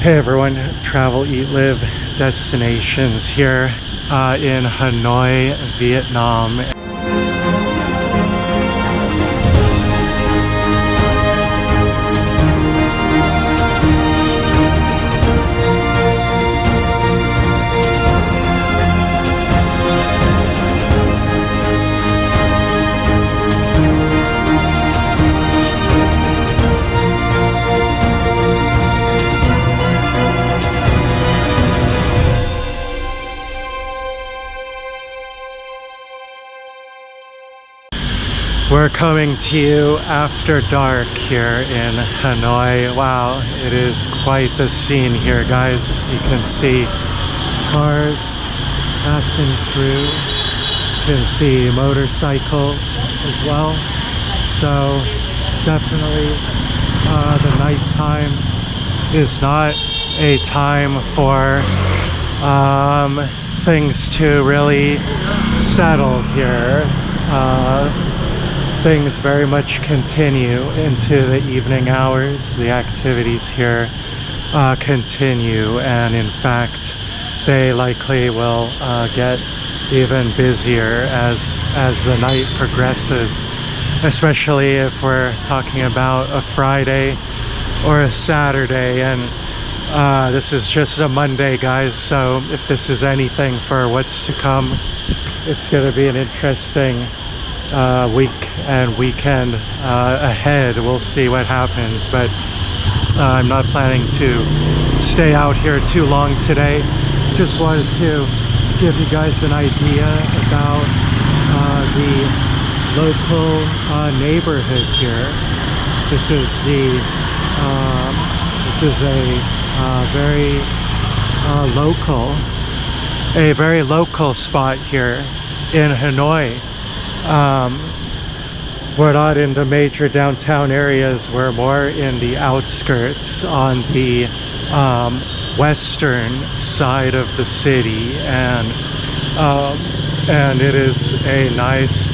Hey everyone, travel, eat, live destinations here in Hanoi, Vietnam. We're coming to you after dark here in Hanoi. Wow, it is quite the scene here, guys. You can see cars passing through. You can see motorcycles as well. So definitely the nighttime is not a time for things to really settle here. Things very much continue into the evening hours. The activities here continue, and in fact they likely will get even busier as the night progresses, especially if we're talking about a Friday or a Saturday. And this is just a Monday, guys, so if this is anything for what's to come, it's going to be an interesting week and weekend ahead. We'll see what happens, but I'm not planning to stay out here too long today. Just wanted to give you guys an idea about the local neighborhood here. This is a very local spot here in Hanoi. We're not in the major downtown areas. We're more in the outskirts on the western side of the city, and it is a nice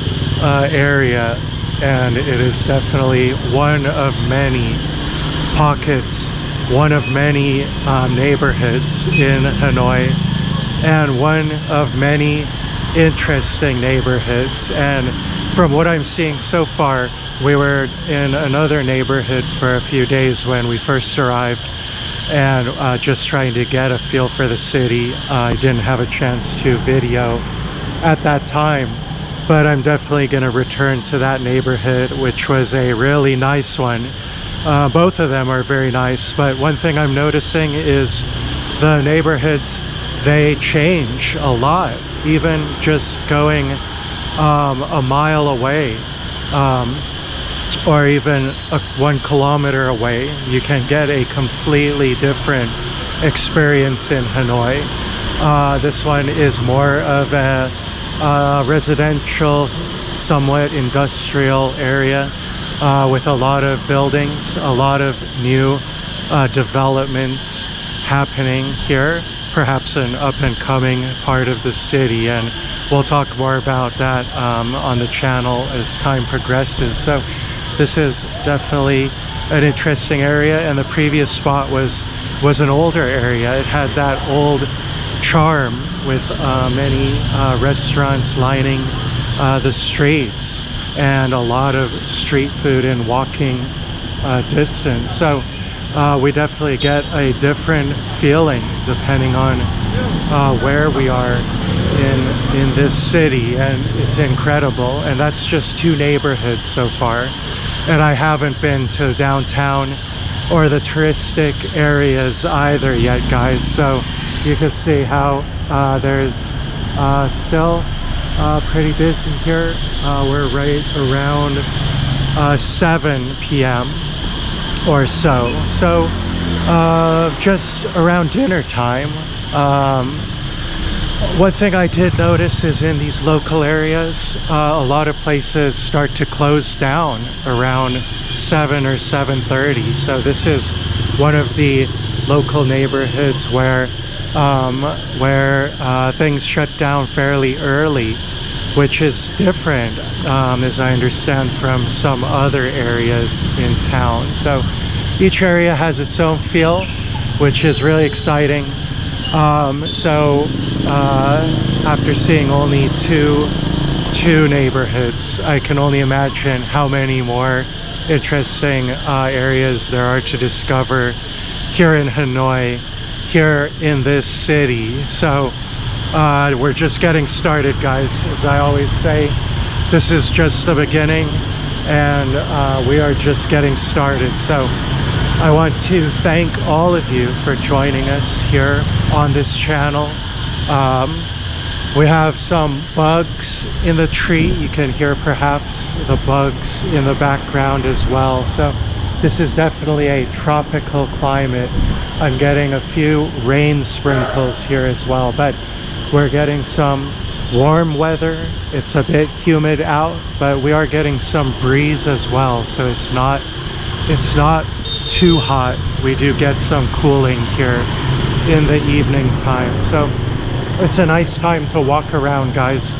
area, and it is definitely one of many pockets, one of many neighborhoods in Hanoi, and one of many interesting neighborhoods. And from what I'm seeing so far, we were in another neighborhood for a few days when we first arrived, and just trying to get a feel for the city. I didn't have a chance to video at that time, but I'm definitely going to return to that neighborhood, which was a really nice one. Both of them are very nice, but one thing I'm noticing is the neighborhoods, they change a lot. Even just going a mile away, or even 1 kilometer away, you can get a completely different experience in Hanoi. This one is more of a residential, somewhat industrial area with a lot of buildings, a lot of new developments happening here. Perhaps an up-and-coming part of the city, and we'll talk more about that on the channel as time progresses. So this is definitely an interesting area, and the previous spot was an older area. It had that old charm with many restaurants lining the streets, and a lot of street food in walking distance. So we definitely get a different feeling depending on where we are in this city, and it's incredible. And that's just 2 neighborhoods so far, and I haven't been to downtown or the touristic areas either yet, guys. So you can see how there's still pretty busy here. We're right around 7 p.m. or so, just around dinner time. One thing I did notice is in these local areas, a lot of places start to close down around 7 or 7:30. So this is one of the local neighborhoods where things shut down fairly early, which is different, as I understand, from some other areas in town. So each area has its own feel. which is really exciting. After seeing only two neighborhoods, I can only imagine how many more interesting areas there are to discover here in Hanoi, here in this city. So we're just getting started, guys. As I always say, this is just the beginning, and we are just getting started. So I want to thank all of you for joining us here on this channel. We have some bugs in the tree. You can hear perhaps the bugs in the background as well. So this is definitely a tropical climate. I'm getting a few rain sprinkles here as well, but we're getting some warm weather. It's a bit humid out, but we are getting some breeze as well, so it's not too hot. We do get some cooling here in the evening time, so it's a nice time to walk around, guys.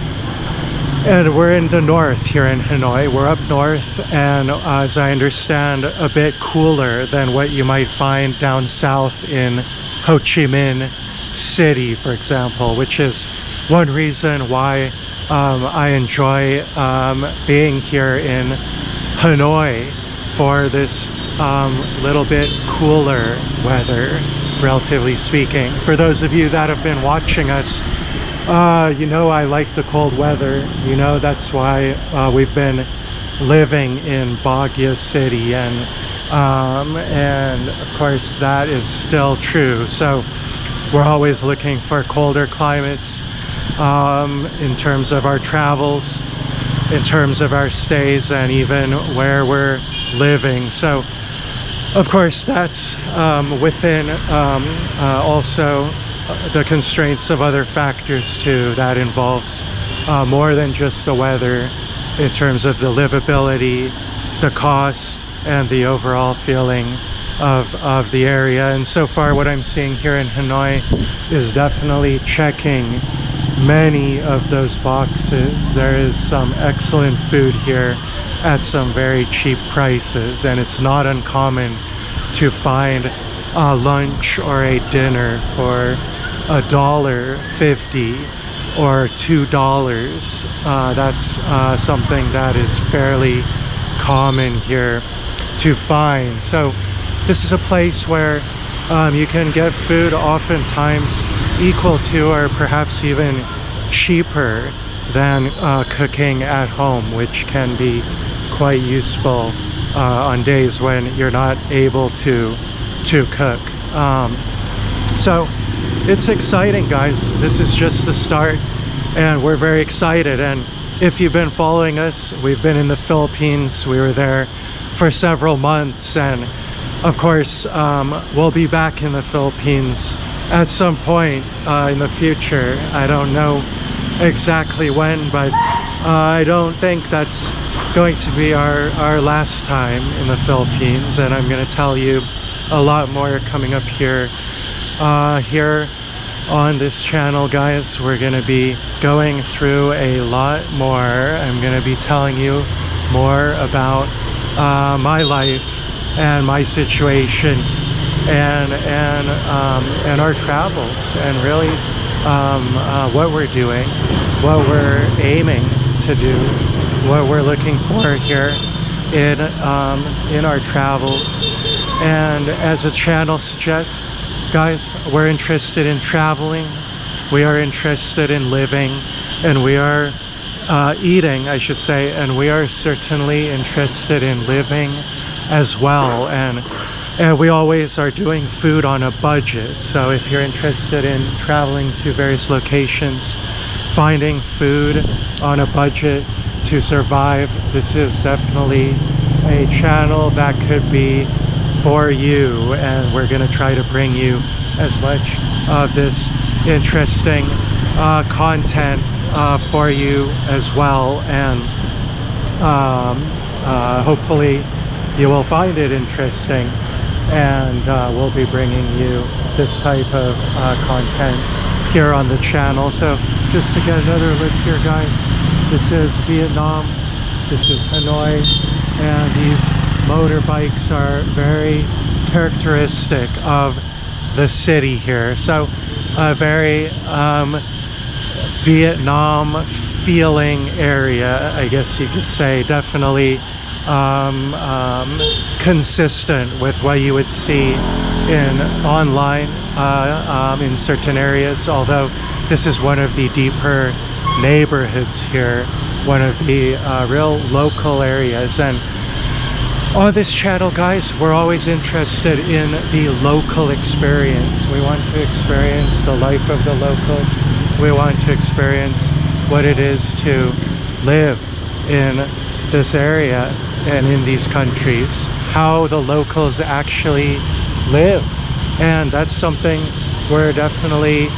And we're in the north here in Hanoi. We're up north, and as I understand, a bit cooler than what you might find down south in Ho Chi Minh City, for example, which is one reason why I enjoy being here in Hanoi for this little bit cooler weather, relatively speaking. For those of you that have been watching us, you know I like the cold weather. You know that's why we've been living in Baguio City, and of course that is still true. So we're always looking for colder climates in terms of our travels, in terms of our stays, and even where we're living. So of course that's within also the constraints of other factors too. That involves more than just the weather, in terms of the livability, the cost, and the overall feeling of the area. And so far what I'm seeing here in Hanoi is definitely checking many of those boxes. There is some excellent food here at some very cheap prices, and it's not uncommon to find a lunch or a dinner for $1.50 or $2. That's something that is fairly common here to find. So this is a place where you can get food oftentimes equal to, or perhaps even cheaper than cooking at home, which can be quite useful on days when you're not able to cook. So it's exciting, guys. This is just the start, and we're very excited. And if you've been following us, we've been in the Philippines. We were there for several months, and of course we'll be back in the Philippines at some point in the future. I don't know exactly when, but I don't think that's going to be our last time in the Philippines, and I'm going to tell you a lot more coming up here on this channel, guys. We're going to be going through a lot more. I'm going to be telling you more about my life and my situation and our travels, and really what we're doing, what we're aiming to do, what we're looking for here in our travels. And as the channel suggests, guys, we're interested in traveling, we are interested in living, and we are eating, I should say, and we are certainly interested in living as well. And we always are doing food on a budget. So if you're interested in traveling to various locations, finding food on a budget to survive, this is definitely a channel that could be for you. And we're going to try to bring you as much of this interesting content for you as well. And hopefully you will find it interesting, and we'll be bringing you this type of content here on the channel. So just to get another look here, guys, this is Vietnam, this is Hanoi, and these motorbikes are very characteristic of the city here. So a very Vietnam feeling area, I guess you could say. Definitely consistent with what you would see in online in certain areas, although this is one of the deeper neighborhoods here, one of the real local areas. And on this channel, guys, we're always interested in the local experience. We want to experience the life of the locals. We want to experience what it is to live in this area and in these countries, how the locals actually live. And that's something we're definitely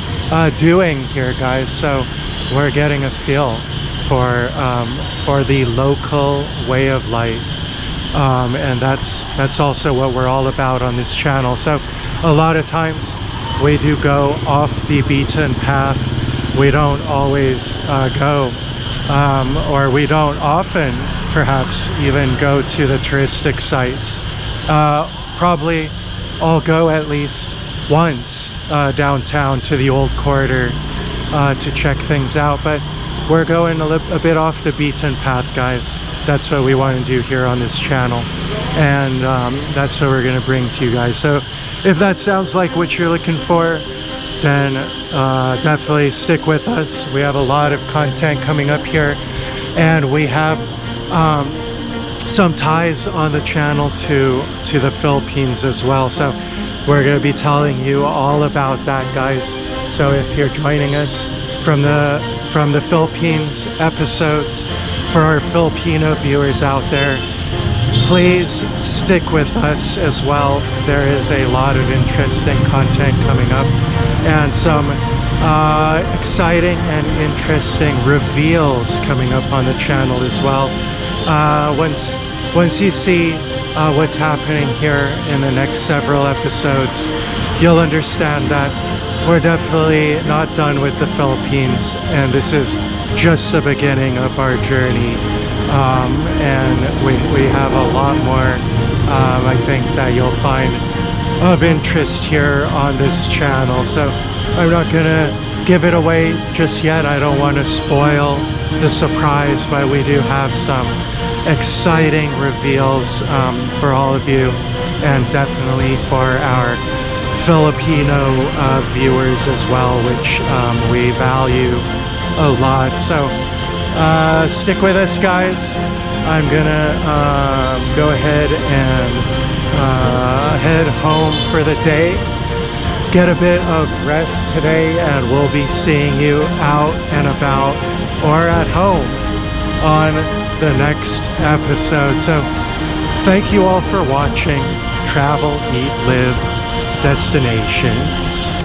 doing here, guys. So we're getting a feel for the local way of life. And that's also what we're all about on this channel. So a lot of times we do go off the beaten path. We don't always go, or we don't often perhaps even go to the touristic sites. Probably I'll go at least once downtown to the old quarter to check things out, but we're going a bit off the beaten path, guys. That's what we want to do here on this channel, and that's what we're going to bring to you guys. So if that sounds like what you're looking for, then definitely stick with us. We have a lot of content coming up here, and we have some ties on the channel to the Philippines as well. So we're going to be telling you all about that, guys. So if you're joining us from the Philippines episodes, for our Filipino viewers out there, please stick with us as well. There is a lot of interesting content coming up, and some exciting and interesting reveals coming up on the channel as well. Once you see what's happening here in the next several episodes, you'll understand that we're definitely not done with the Philippines, and this is just the beginning of our journey. And we have a lot more, I think, that you'll find of interest here on this channel. So I'm not gonna give it away just yet. I don't want to spoil the surprise, but we do have some exciting reveals for all of you, and definitely for our Filipino viewers as well, which we value a lot. So stick with us, guys. I'm gonna go ahead and head home for the day, get a bit of rest today, and we'll be seeing you out and about or at home on the next episode. So thank you all for watching Travel, Eat, Live Destinations.